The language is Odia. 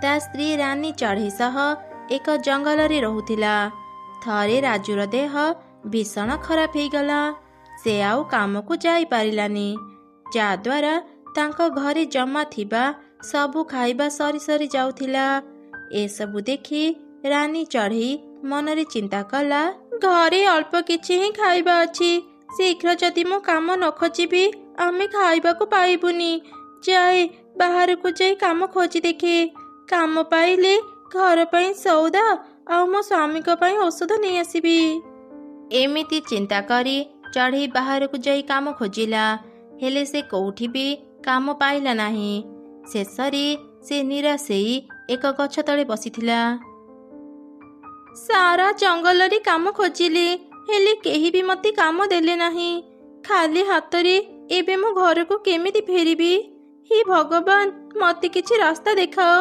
ତା ସ୍ତ୍ରୀ ରାନୀ ଚଢ଼େଇ ସହ ଏକ ଜଙ୍ଗଲରେ ରହୁଥିଲା। ଥରେ ରାଜୁର ଦେହ ଭୀଷଣ ଖରାପ ହେଇଗଲା। ସେ ଆଉ କାମକୁ ଯାଇପାରିଲାନି, ଯାଦ୍ୱାରା ତାଙ୍କ ଘରେ ଜମା ଥିବା ସବୁ ଖାଇବା ସରି ସରି ଯାଉଥିଲା। ଏସବୁ ଦେଖି ରାନୀ ଚଢ଼େଇ ମନରେ ଚିନ୍ତା କଲା, ଘରେ ଅଳ୍ପ କିଛି ହିଁ ଖାଇବା ଅଛି। ଶୀଘ୍ର ଯଦି ମୁଁ କାମ ନ ଖୋଜିବି ଆମେ ଖାଇବାକୁ ପାଇବୁନି। ଯାଏ ବାହାରକୁ ଯାଇ କାମ ଖୋଜି ଦେଖେ। କାମ ପାଇଲେ ଘର ପାଇଁ ସଉଦା ଆଉ ମୋ ସ୍ୱାମୀଙ୍କ ପାଇଁ ଔଷଧ ନେଇ ଆସିବି। ଏମିତି ଚିନ୍ତା କରି ଚଢ଼େଇ ବାହାରକୁ ଯାଇ କାମ ଖୋଜିଲା, ହେଲେ ସେ କୋଉଠି ବି କାମ ପାଇଲା ନାହିଁ। ଶେଷରେ ସେ ନିରାଶ ହେଇ ଏକ ଗଛ ତଳେ ବସିଥିଲା। ସାରା ଜଙ୍ଗଲରେ କାମ ଖୋଜିଲି, ହେଲେ କେହି ବି ମୋତେ କାମ ଦେଲେ ନାହିଁ। ଖାଲି ହାତରେ ଏବେ ମୁଁ ଘରକୁ କେମିତି ଫେରିବି? ହେ ଭଗବାନ, ମୋତେ କିଛି ରାସ୍ତା ଦେଖାଅ।